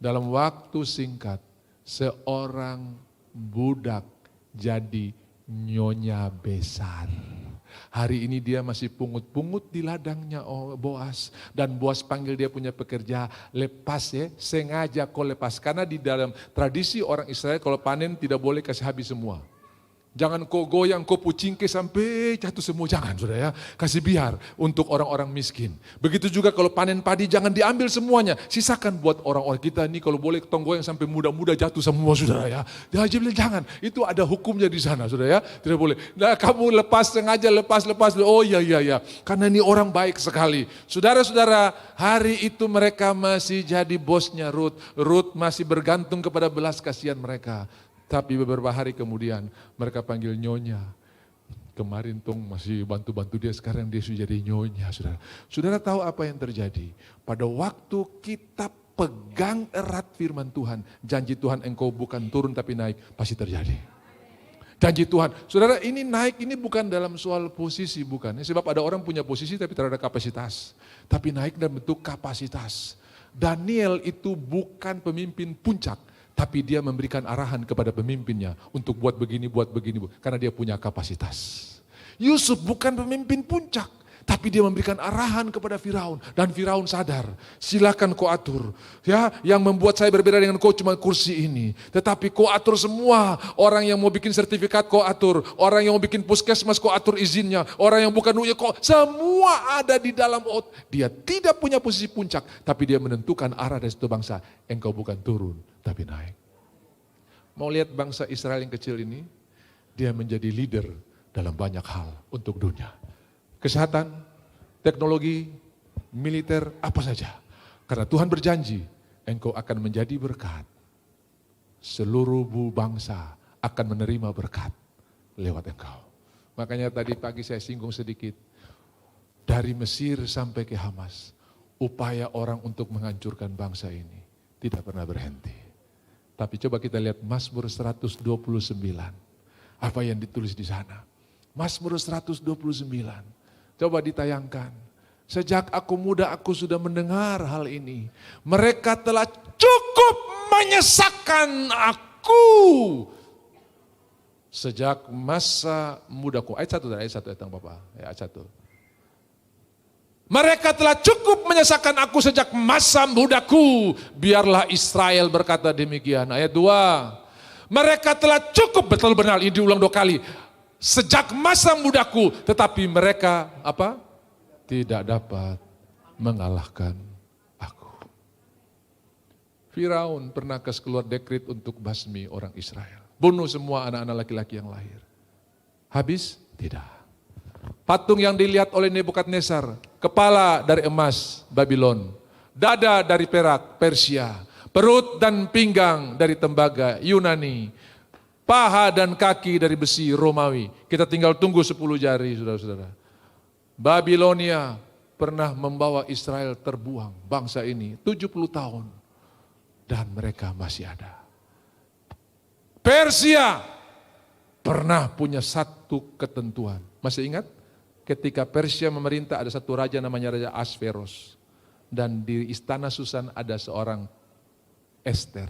Dalam waktu singkat, seorang budak jadi nyonya besar. Hari ini dia masih pungut-pungut di ladangnya Boas. Dan Boas panggil dia punya pekerja, lepas ya, sengaja kau lepas. Karena di dalam tradisi orang Israel kalau panen tidak boleh kasih habis semua. Jangan kau goyang, kau pucingke sampai jatuh semua, jangan saudara ya. Kasih biar untuk orang-orang miskin. Begitu juga kalau panen padi jangan diambil semuanya. Sisakan buat orang-orang kita ini kalau boleh tong goyang sampai muda-muda jatuh semua saudara ya. Dia bilang jangan, itu ada hukumnya di sana saudara ya. Tidak boleh. Nah kamu lepas sengaja, lepas. Oh iya. Karena ini orang baik sekali. Saudara-saudara, hari itu mereka masih jadi bosnya Rut. Rut masih bergantung kepada belas kasihan mereka. Tapi beberapa hari kemudian mereka panggil nyonya. Kemarin Tong masih bantu-bantu dia, sekarang dia sudah jadi nyonya. Saudara. Saudara tahu apa yang terjadi? Pada waktu kita pegang erat firman Tuhan, janji Tuhan engkau bukan turun tapi naik, pasti terjadi. Janji Tuhan. Saudara ini naik ini bukan dalam soal posisi, bukan. Sebab ada orang punya posisi tapi tidak ada kapasitas. Tapi naik dalam bentuk kapasitas. Daniel itu bukan pemimpin puncak. Tapi dia memberikan arahan kepada pemimpinnya untuk buat begini. Karena dia punya kapasitas. Yusuf bukan pemimpin puncak. Tapi dia memberikan arahan kepada Firaun. Dan Firaun sadar, silakan kau atur. Ya, yang membuat saya berbeda dengan kau cuma kursi ini. Tetapi kau atur semua. Orang yang mau bikin sertifikat kau atur. Orang yang mau bikin puskesmas kau atur izinnya. Orang yang bukan kau, semua ada di dalam otot. Dia tidak punya posisi puncak. Tapi dia menentukan arah dari satu bangsa. Engkau bukan turun, tapi naik. Mau lihat bangsa Israel yang kecil ini? Dia menjadi leader dalam banyak hal untuk dunia. Kesehatan, teknologi, militer, apa saja. Karena Tuhan berjanji, engkau akan menjadi berkat. Seluruh bangsa akan menerima berkat lewat engkau. Makanya tadi pagi saya singgung sedikit. Dari Mesir sampai ke Hamas, upaya orang untuk menghancurkan bangsa ini tidak pernah berhenti. Tapi coba kita lihat Mazmur 129. Apa yang ditulis di sana? Mazmur 129. Coba ditayangkan. Sejak aku muda aku sudah mendengar hal ini. Mereka telah cukup menyesakkan aku. Sejak masa mudaku. Ayat 1 ayat yang Bapak. Ayat 1. Mereka telah cukup menyesakkan aku sejak masa mudaku. Biarlah Israel berkata demikian. Ayat 2. Mereka telah cukup, betul benar ini diulang 2 kali. Sejak masa mudaku, tetapi mereka apa? Tidak dapat mengalahkan aku. Firaun pernah keluar dekret untuk basmi orang Israel. Bunuh semua anak-anak laki-laki yang lahir. Habis? Tidak. Patung yang dilihat oleh Nebukadnezar, kepala dari emas Babylon, dada dari perak Persia, perut dan pinggang dari tembaga Yunani, paha dan kaki dari besi Romawi. Kita tinggal tunggu 10 jari saudara-saudara. Babilonia pernah membawa Israel terbuang, bangsa ini 70 tahun. Dan mereka masih ada. Persia pernah punya satu ketentuan. Masih ingat? Ketika Persia memerintah ada satu raja namanya Raja Asveros. dan di istana Susan ada seorang Ester.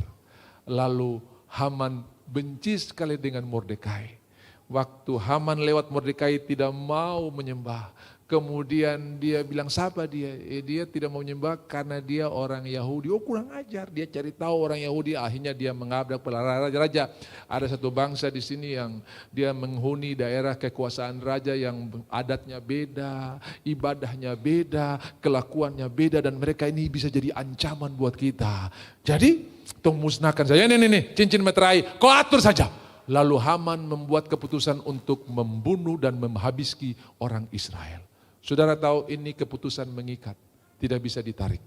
Lalu Haman benci sekali dengan Mordekai. Waktu Haman lewat Mordekai tidak mau menyembah. Kemudian dia bilang, siapa dia? Dia tidak mau menyembah karena dia orang Yahudi. Oh, kurang ajar, dia cari tahu orang Yahudi. Akhirnya dia mengabrak para raja-raja. Ada satu bangsa di sini yang dia menghuni daerah kekuasaan raja yang adatnya beda, ibadahnya beda, kelakuannya beda, dan mereka ini bisa jadi ancaman buat kita. Jadi, tolong musnahkan saja. Ini cincin meterai, kau atur saja. Lalu Haman membuat keputusan untuk membunuh dan menghabisi orang Israel. Saudara tahu ini keputusan mengikat, tidak bisa ditarik.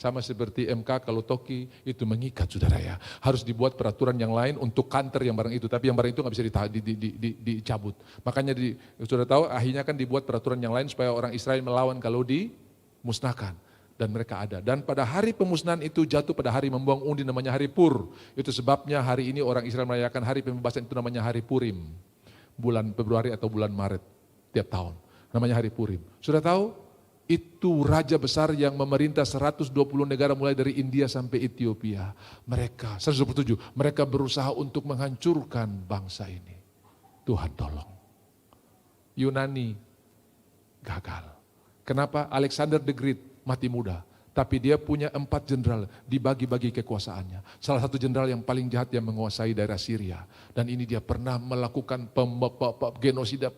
Sama seperti MK kalau Toki itu mengikat, saudara ya. Harus dibuat peraturan yang lain untuk counter yang barang itu, tapi yang barang itu nggak bisa dicabut. Makanya saudara tahu akhirnya kan dibuat peraturan yang lain supaya orang Israel melawan kalau dimusnahkan. Dan mereka ada. Dan pada hari pemusnahan itu jatuh pada hari membuang undi namanya hari Pur. Itu sebabnya hari ini orang Israel merayakan hari pembebasan itu namanya hari Purim. Bulan Februari atau bulan Maret tiap tahun. Namanya hari Purim. Sudah tahu? Itu raja besar yang memerintah 120 negara mulai dari India sampai Ethiopia. Mereka, 127, mereka berusaha untuk menghancurkan bangsa ini. Tuhan tolong. Yunani gagal. Kenapa? Alexander the Great mati muda. Tapi dia punya 4 jenderal, dibagi-bagi kekuasaannya. Salah satu jenderal yang paling jahat yang menguasai daerah Syria. Dan ini dia pernah melakukan genosida,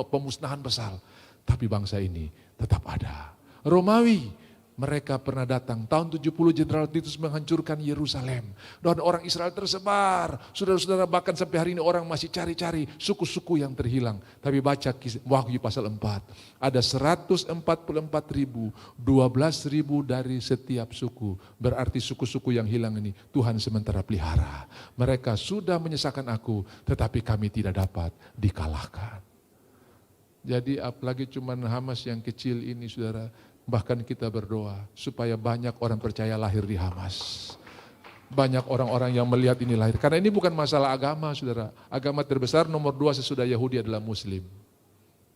pemusnahan besar. Tapi bangsa ini tetap ada. Romawi, mereka pernah datang. Tahun 70 Jenderal Titus menghancurkan Yerusalem. Dan orang Israel tersebar. Saudara-saudara, bahkan sampai hari ini orang masih cari-cari suku-suku yang terhilang. Tapi baca Wahyu pasal 4. Ada 144.000, 12.000 dari setiap suku. Berarti suku-suku yang hilang ini Tuhan sementara pelihara. Mereka sudah menyesakan aku, tetapi kami tidak dapat dikalahkan. Jadi apalagi cuman Hamas yang kecil ini, saudara, bahkan kita berdoa supaya banyak orang percaya lahir di Hamas. Banyak orang-orang yang melihat ini lahir. Karena ini bukan masalah agama, saudara. Agama terbesar nomor 2 sesudah Yahudi adalah Muslim.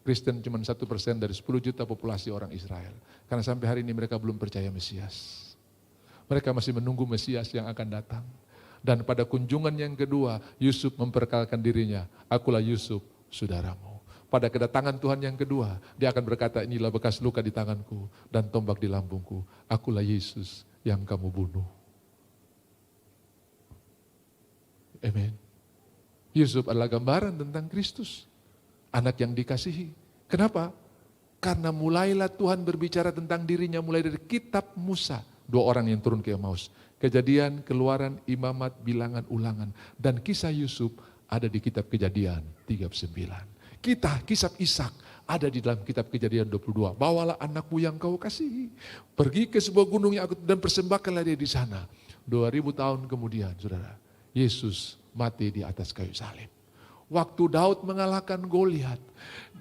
Kristen cuma 1% dari 10 juta populasi orang Israel. Karena sampai hari ini mereka belum percaya Mesias. Mereka masih menunggu Mesias yang akan datang. Dan pada kunjungan yang kedua, Yusuf memperkenalkan dirinya. Akulah Yusuf, saudaramu. Pada kedatangan Tuhan yang kedua, dia akan berkata, inilah bekas luka di tanganku dan tombak di lambungku. Akulah Yesus yang kamu bunuh. Amin. Yusuf adalah gambaran tentang Kristus. Anak yang dikasihi. Kenapa? Karena mulailah Tuhan berbicara tentang dirinya mulai dari kitab Musa. 2 orang yang turun ke Emmaus. Kejadian, Keluaran, Imamat, Bilangan, Ulangan. Dan kisah Yusuf ada di kitab Kejadian 39. Kisah Ishak ada di dalam kitab Kejadian 22. Bawalah anakmu yang kau kasihi. Pergi ke sebuah gunung yang aku dan persembahkanlah dia di sana. 2000 tahun kemudian, saudara, Yesus mati di atas kayu salib. Waktu Daud mengalahkan Goliat,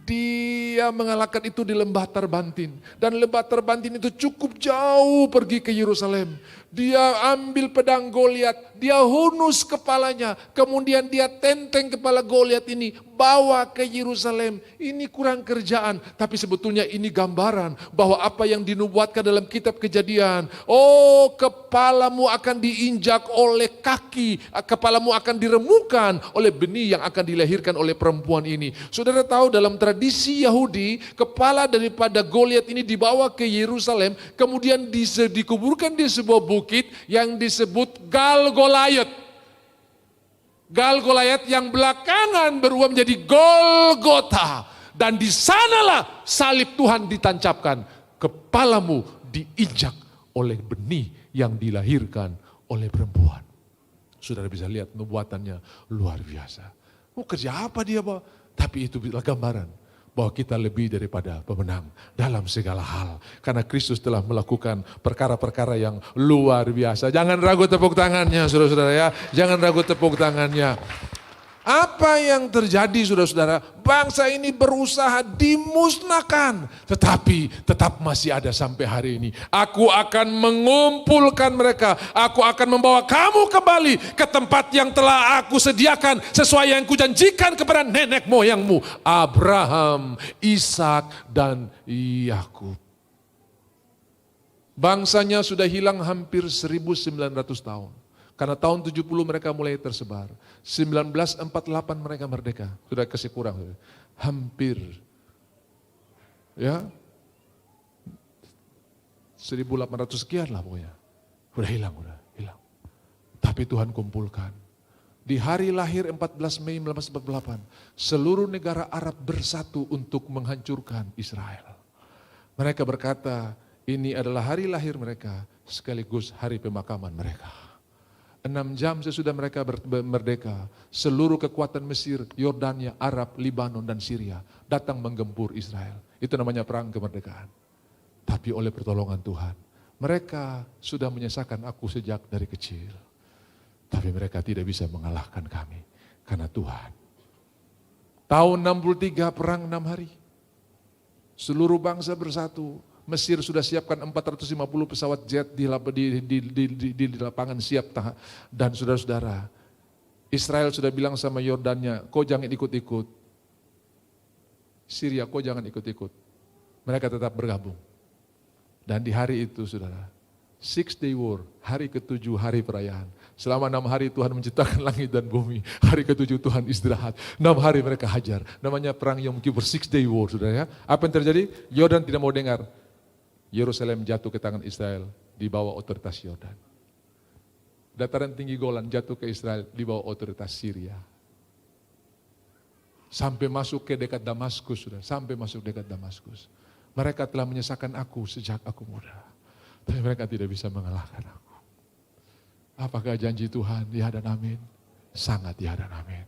dia mengalahkan itu di lembah Terbantin. Dan lembah Terbantin itu cukup jauh pergi ke Yerusalem. Dia ambil pedang Goliat, dia hunus kepalanya, kemudian dia tenteng kepala Goliat ini, bawa ke Yerusalem. Ini kurang kerjaan, tapi sebetulnya ini gambaran bahwa apa yang dinubuatkan dalam kitab Kejadian. Oh, kepalamu akan diinjak oleh kaki, kepalamu akan diremukan oleh benih yang akan dilahirkan oleh perempuan ini. Saudara tahu dalam tradisi Yahudi, kepala daripada Goliat ini dibawa ke Yerusalem, kemudian dikuburkan di sebuah bukit yang disebut Galgolayat. Galgolayat yang belakangan berubah menjadi Golgota. Dan di sanalah salib Tuhan ditancapkan. Kepalamu diinjak oleh benih yang dilahirkan oleh perempuan. Saudara bisa lihat nubuatannya luar biasa. Kerja apa dia, Pak? Tapi itu adalah gambaran bahwa kita lebih daripada pemenang dalam segala hal. Karena Kristus telah melakukan perkara-perkara yang luar biasa. Jangan ragu tepuk tangannya, saudara-saudara ya. Jangan ragu tepuk tangannya. Apa yang terjadi, saudara-saudara? Bangsa ini berusaha dimusnahkan, tetapi tetap masih ada sampai hari ini. Aku akan mengumpulkan mereka. Aku akan membawa kamu kembali ke tempat yang telah aku sediakan sesuai yang kujanjikan kepada nenek moyangmu, Abraham, Ishak, dan Yakub. Bangsanya sudah hilang hampir 1900 tahun. Karena tahun 70 mereka mulai tersebar. 1948 mereka merdeka. Sudah kasih kurang. Hampir. Ya. 1800 sekian lah pokoknya. Udah hilang. Tapi Tuhan kumpulkan. Di hari lahir 14 Mei 1948, seluruh negara Arab bersatu untuk menghancurkan Israel. Mereka berkata, ini adalah hari lahir mereka, sekaligus hari pemakaman mereka. 6 jam sesudah mereka merdeka, seluruh kekuatan Mesir, Yordania, Arab, Libanon, dan Syria datang menggempur Israel. Itu namanya perang kemerdekaan. Tapi oleh pertolongan Tuhan, mereka sudah menyesakan aku sejak dari kecil. Tapi mereka tidak bisa mengalahkan kami, karena Tuhan. Tahun 63 perang 6 hari. Seluruh bangsa bersatu. Mesir sudah siapkan 450 pesawat jet di lapangan siap. Dan saudara-saudara, Israel sudah bilang sama Yordania, kau jangan ikut-ikut. Syria, kau jangan ikut-ikut. Mereka tetap bergabung. Dan di hari itu saudara, 6-day war, hari ke-7 hari perayaan. Selama 6 hari Tuhan menciptakan langit dan bumi. Hari ke-7 Tuhan istirahat. 6 hari mereka hajar. Namanya perang Yom Kippur, 6-day war saudara ya. Apa yang terjadi? Yordan tidak mau dengar. Yerusalem jatuh ke tangan Israel, di bawah otoritas Yordan. Dataran tinggi Golan jatuh ke Israel, di bawah otoritas Syria. Sampai masuk ke dekat Damaskus, sudah. Sampai masuk dekat Damaskus. Mereka telah menyesakan aku sejak aku muda. Tapi mereka tidak bisa mengalahkan aku. Apakah janji Tuhan? Ya dan amin. Sangat ya dan amin.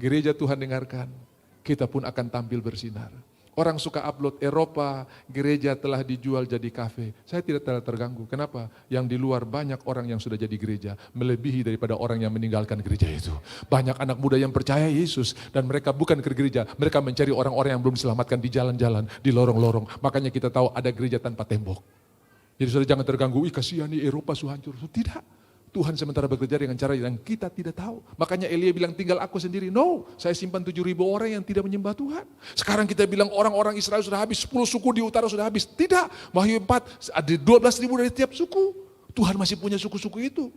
Gereja Tuhan dengarkan, kita pun akan tampil bersinar. Orang suka upload Eropa, gereja telah dijual jadi kafe. Saya tidak terlalu terganggu. Kenapa? Yang di luar banyak orang yang sudah jadi gereja, melebihi daripada orang yang meninggalkan gereja itu. Banyak anak muda yang percaya Yesus, dan mereka bukan ke gereja, mereka mencari orang-orang yang belum diselamatkan di jalan-jalan, di lorong-lorong. Makanya kita tahu ada gereja tanpa tembok. Jadi saudara jangan terganggu, kasihan nih Eropa hancur. Tidak. Tuhan sementara bekerja dengan cara yang kita tidak tahu. Makanya Elia bilang tinggal aku sendiri. No, saya simpan 7.000 orang yang tidak menyembah Tuhan. Sekarang kita bilang orang-orang Israel sudah habis, 10 suku di utara sudah habis. Tidak, Wahyu 4 ada 12.000 dari tiap suku. Tuhan masih punya suku-suku itu.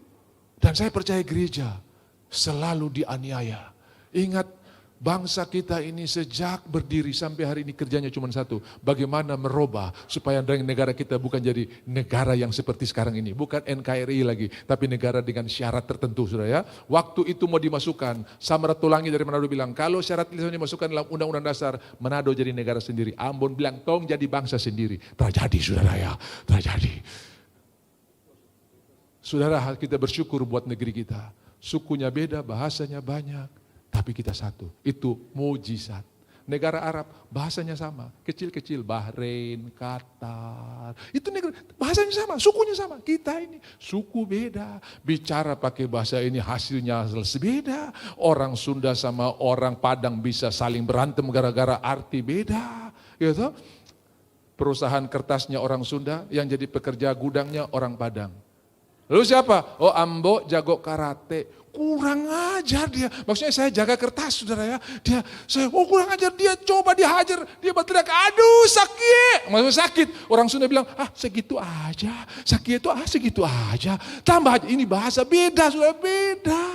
Dan saya percaya gereja selalu dianiaya. Ingat, bangsa kita ini sejak berdiri sampai hari ini kerjanya cuma satu. Bagaimana merubah supaya negara kita bukan jadi negara yang seperti sekarang ini. Bukan NKRI lagi, tapi negara dengan syarat tertentu saudara ya. Waktu itu mau dimasukkan, Samratulangi dari Manado bilang, kalau syarat itu dimasukkan dalam Undang-Undang Dasar, Manado jadi negara sendiri. Ambon bilang, tong jadi bangsa sendiri. Terjadi saudara ya, terjadi. Saudara, kita bersyukur buat negeri kita. Sukunya beda, bahasanya banyak. Tapi kita satu, itu mujizat. Negara Arab bahasanya sama, kecil-kecil, Bahrain, Qatar. Itu negara bahasanya sama, sukunya sama. Kita ini suku beda, bicara pakai bahasa ini hasilnya beda. Orang Sunda sama orang Padang bisa saling berantem gara-gara arti beda. Gitu. Perusahaan kertasnya orang Sunda, yang jadi pekerja gudangnya orang Padang. Lalu siapa? Oh, Ambo jago karate. Kurang ajar dia. Maksudnya saya jaga kertas saudara ya. Kurang ajar dia, coba dihajar. Dia berteriak, aduh sakit. Maksudnya sakit. Orang Sunda bilang, segitu aja. Sakit itu segitu aja. Tambah aja, ini bahasa beda saudara, beda.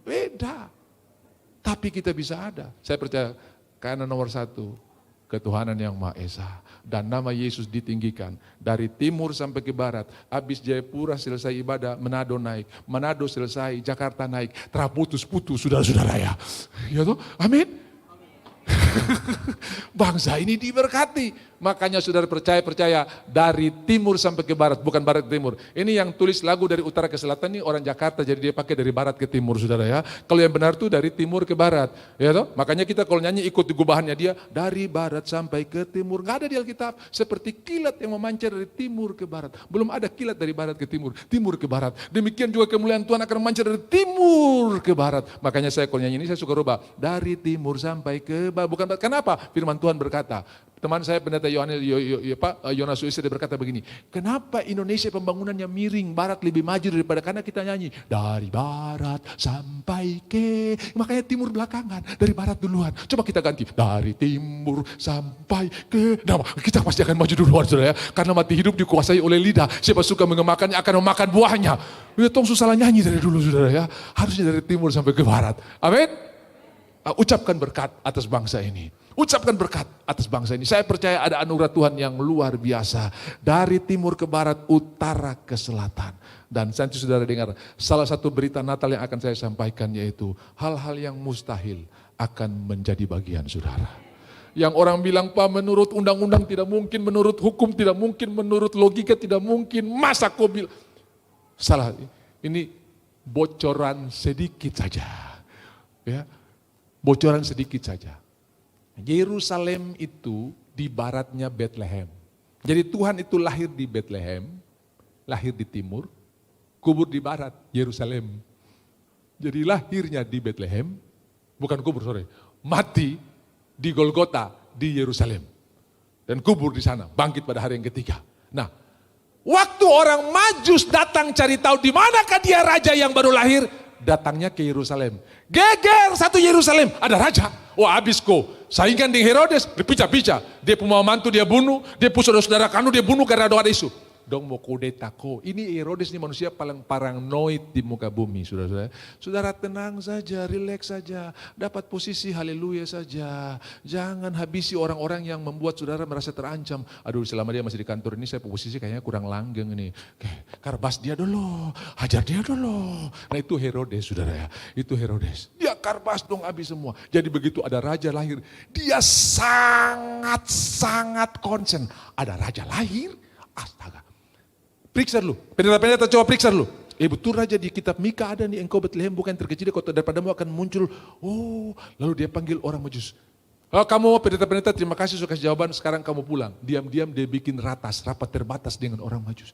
Beda. Tapi kita bisa ada. Saya percaya karena nomor satu, ketuhanan yang Maha Esa. Dan nama Yesus ditinggikan. Dari timur sampai ke barat. Habis Jayapura selesai ibadah, Manado naik. Manado selesai, Jakarta naik. Terputus-putus saudara-saudara ya. Ya toh? Amin. Bangsa ini diberkati. Makanya saudara percaya dari timur sampai ke barat, bukan barat ke timur. Ini yang tulis lagu dari utara ke selatan ini orang Jakarta, jadi dia pakai dari barat ke timur saudara ya. Kalau yang benar tuh dari timur ke barat, ya toh? Makanya kita kalau nyanyi ikut gubahannya dia dari barat sampai ke timur. Enggak ada di Alkitab seperti kilat yang memancar dari timur ke barat. Belum ada kilat dari barat ke timur, timur ke barat. Demikian juga kemuliaan Tuhan akan memancar dari timur ke barat. Makanya saya kalau nyanyi ini saya suka rubah dari timur sampai ke barat. Bukan kenapa? Firman Tuhan berkata, Teman saya pendeta Yonas Suisir berkata begini, kenapa Indonesia pembangunannya miring, barat lebih maju daripada, karena kita nyanyi dari barat sampai ke, makanya timur belakangan, dari barat duluan. Coba kita ganti, dari timur sampai ke, nah kita pasti akan maju duluan saudara ya, karena mati hidup dikuasai oleh lidah, siapa suka mengemakannya akan memakan buahnya. Ya tong susah nyanyi dari dulu saudara ya, harusnya dari timur sampai ke barat. Amin. Ucapkan berkat atas bangsa ini. Ucapkan berkat atas bangsa ini. Saya percaya ada anugerah Tuhan yang luar biasa. Dari timur ke barat, utara ke selatan. Dan nanti saudara dengar, salah satu berita Natal yang akan saya sampaikan yaitu hal-hal yang mustahil akan menjadi bagian saudara. Yang orang bilang, Pak, menurut undang-undang tidak mungkin, menurut hukum tidak mungkin, menurut logika tidak mungkin. Masa kau bilang? Salah, ini bocoran sedikit saja. Ya, bocoran sedikit saja. Yerusalem itu di baratnya Bethlehem. Jadi Tuhan itu lahir di Bethlehem, lahir di timur, kubur di barat, Yerusalem. Jadi lahirnya di Bethlehem, bukan kubur, mati di Golgota di Yerusalem. Dan kubur di sana, bangkit pada hari yang ketiga. Nah, waktu orang Majus datang cari tahu di manakah dia raja yang baru lahir, datangnya ke Yerusalem. Geger satu Yerusalem, ada raja. Wah habis kok, saingan di Herodes, dipicah-picah. Dia punya mantu dia bunuh, dia punya saudara-saudara kandung dia bunuh karena ada isu. Dong mau kudeta ko. Ini Herodes ini manusia paling paranoid di muka bumi, saudara-saudara. Saudara tenang saja, rileks saja, dapat posisi haleluya saja. Jangan habisi orang-orang yang membuat saudara merasa terancam. Aduh selama dia masih di kantor ini saya posisi kayaknya kurang langgeng ini. Karbas dia dulu, hajar dia dulu. Nah itu Herodes saudara ya, itu Herodes. Dia karbas dong habis semua. Jadi begitu ada raja lahir, dia sangat-sangat konsen. Ada raja lahir, astaga. Periksa dulu, pendeta-pendeta coba periksa dulu. Betul raja di kitab Mika ada nih, engkau Bethlehem bukan terkecil di kota daripadamu akan muncul. Oh, lalu dia panggil orang Majus. Oh, kamu pendeta-pendeta terima kasih suka jawaban, sekarang kamu pulang. Diam-diam dia bikin rapat terbatas dengan orang Majus.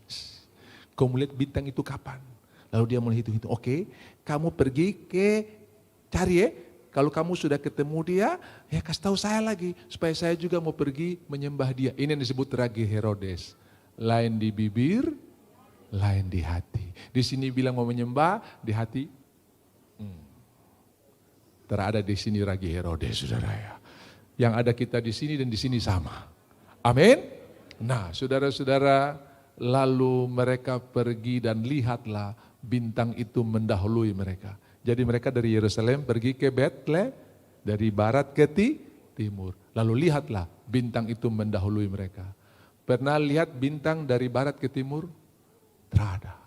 Kau melihat bintang itu kapan? Lalu dia mulai hitung-hitung. Oke, kamu pergi cari ya. Kalau kamu sudah ketemu dia, ya kasih tahu saya lagi. Supaya saya juga mau pergi menyembah dia. Ini yang disebut ragi Herodes. Lain di bibir, lain di hati. Di sini bilang mau menyembah, di hati terada di sini ragi Herodes, saudara ya. Yang ada kita di sini dan di sini sama. Amin. Nah, saudara-saudara, lalu mereka pergi dan lihatlah bintang itu mendahului mereka. Jadi mereka dari Yerusalem pergi ke Bethlehem, dari barat ke timur. Lalu lihatlah bintang itu mendahului mereka. Pernah lihat bintang dari barat ke timur? Terada.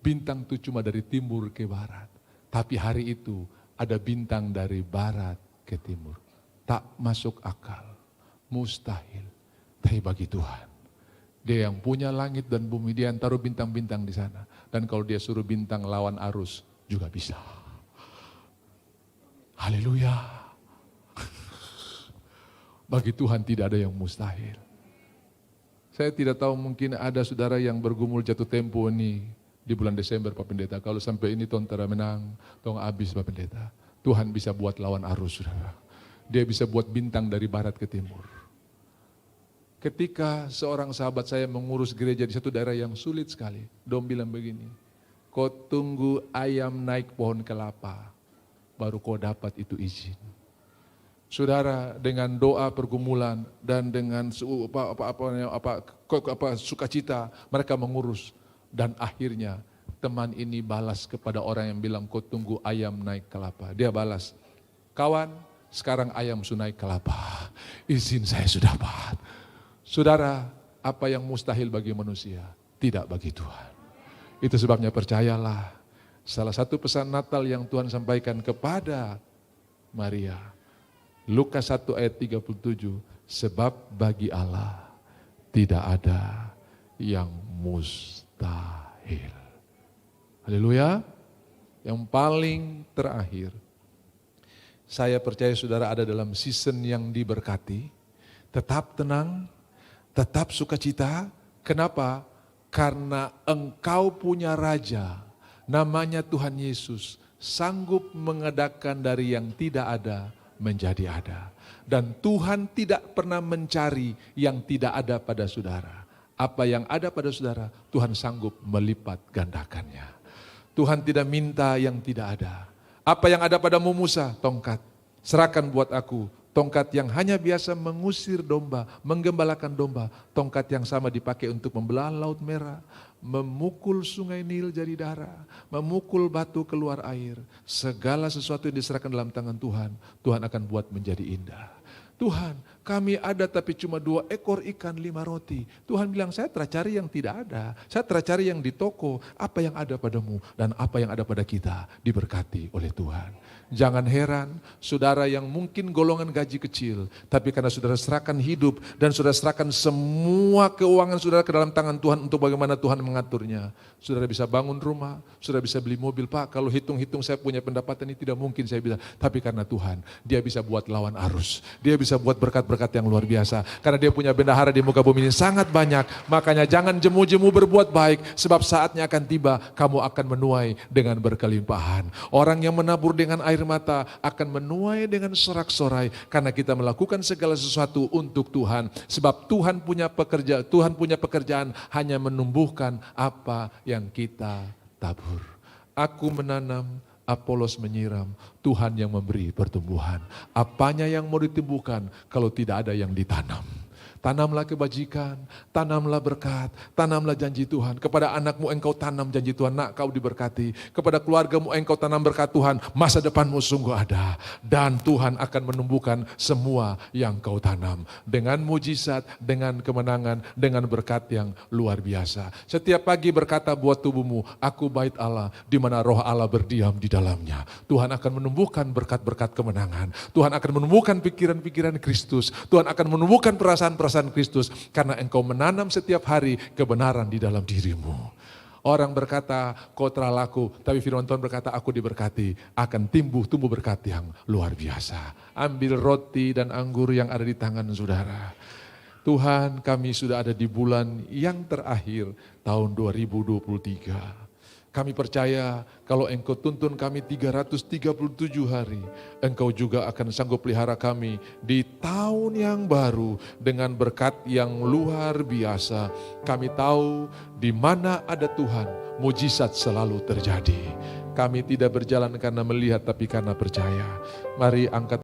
Bintang itu cuma dari timur ke barat. Tapi hari itu ada bintang dari barat ke timur. Tak masuk akal. Mustahil. Tapi bagi Tuhan. Dia yang punya langit dan bumi. Dia yang taruh bintang-bintang di sana. Dan kalau dia suruh bintang lawan arus juga bisa. Haleluya. Bagi Tuhan tidak ada yang mustahil. Saya tidak tahu mungkin ada saudara yang bergumul jatuh tempo ini di bulan Desember Pak Pendeta. Kalau sampai ini tentara menang, tong habis Pak Pendeta. Tuhan bisa buat lawan arus saudara. Dia bisa buat bintang dari barat ke timur. Ketika seorang sahabat saya mengurus gereja di satu daerah yang sulit sekali. Dom bilang begini, kau tunggu ayam naik pohon kelapa, baru kau dapat itu izin. Saudara dengan doa pergumulan dan dengan sukacita mereka mengurus dan akhirnya teman ini balas kepada orang yang bilang kau tunggu ayam naik kelapa. Dia balas, kawan sekarang ayam sudah naik kelapa, izin saya sudah dapat. Saudara, apa yang mustahil bagi manusia tidak bagi Tuhan. Itu sebabnya percayalah, salah satu pesan Natal yang Tuhan sampaikan kepada Maria, Lukas 1 ayat 37, sebab bagi Allah tidak ada yang mustahil. Haleluya. Yang paling terakhir, saya percaya saudara ada dalam season yang diberkati. Tetap tenang, tetap sukacita. Kenapa? Karena engkau punya raja, namanya Tuhan Yesus, sanggup mengadakan dari yang tidak ada menjadi ada. Dan Tuhan tidak pernah mencari yang tidak ada pada saudara. Apa yang ada pada saudara, Tuhan sanggup melipat gandakannya. Tuhan tidak minta yang tidak ada. Apa yang ada padamu Musa, tongkat. Serahkan buat aku. Tongkat yang hanya biasa mengusir domba, menggembalakan domba. Tongkat yang sama dipakai untuk membelah laut merah, memukul sungai Nil jadi darah, memukul batu keluar air. Segala sesuatu yang diserahkan dalam tangan Tuhan, Tuhan akan buat menjadi indah. Tuhan, kami ada tapi cuma 2 ekor ikan 5 roti. Tuhan bilang, saya tercari yang tidak ada. Saya tercari yang di toko. Apa yang ada padamu dan apa yang ada pada kita diberkati oleh Tuhan. Jangan heran, saudara yang mungkin golongan gaji kecil, tapi karena saudara serahkan hidup dan saudara serahkan semua keuangan saudara ke dalam tangan Tuhan untuk bagaimana Tuhan mengaturnya. Saudara bisa bangun rumah, saudara bisa beli mobil. Pak, kalau hitung-hitung saya punya pendapatan ini tidak mungkin saya bisa. Tapi karena Tuhan, dia bisa buat lawan arus. Dia bisa buat berkat-berkat yang luar biasa. Karena dia punya bendahara di muka bumi ini sangat banyak. Makanya jangan jemu-jemu berbuat baik, sebab saatnya akan tiba kamu akan menuai dengan berkelimpahan. Orang yang menabur dengan air mata akan menuai dengan sorak-sorai karena kita melakukan segala sesuatu untuk Tuhan. Sebab Tuhan punya pekerjaan hanya menumbuhkan apa yang kita tabur. Aku menanam, Apolos menyiram, Tuhan yang memberi pertumbuhan. Apanya yang mau ditumbuhkan kalau tidak ada yang ditanam? Tanamlah kebajikan, tanamlah berkat, tanamlah janji Tuhan. Kepada anakmu engkau tanam janji Tuhan, nak kau diberkati. Kepada keluargamu engkau tanam berkat Tuhan, masa depanmu sungguh ada. Dan Tuhan akan menumbuhkan semua yang kau tanam. Dengan mujizat, dengan kemenangan, dengan berkat yang luar biasa. Setiap pagi berkata buat tubuhmu, aku bait Allah, di mana roh Allah berdiam di dalamnya. Tuhan akan menumbuhkan berkat-berkat kemenangan. Tuhan akan menumbuhkan pikiran-pikiran Kristus. Tuhan akan menumbuhkan perasaan-perasaan Kristus karena engkau menanam setiap hari kebenaran di dalam dirimu. Orang berkata kau telah laku, tapi firman Tuhan berkata aku diberkati, akan tumbuh berkat yang luar biasa. Ambil roti dan anggur yang ada di tangan saudara. Tuhan, kami sudah ada di bulan yang terakhir tahun 2023. Kami percaya kalau engkau tuntun kami 337 hari, engkau juga akan sanggup pelihara kami di tahun yang baru dengan berkat yang luar biasa. Kami tahu di mana ada Tuhan, mujizat selalu terjadi. Kami tidak berjalan karena melihat tapi karena percaya. Mari angkat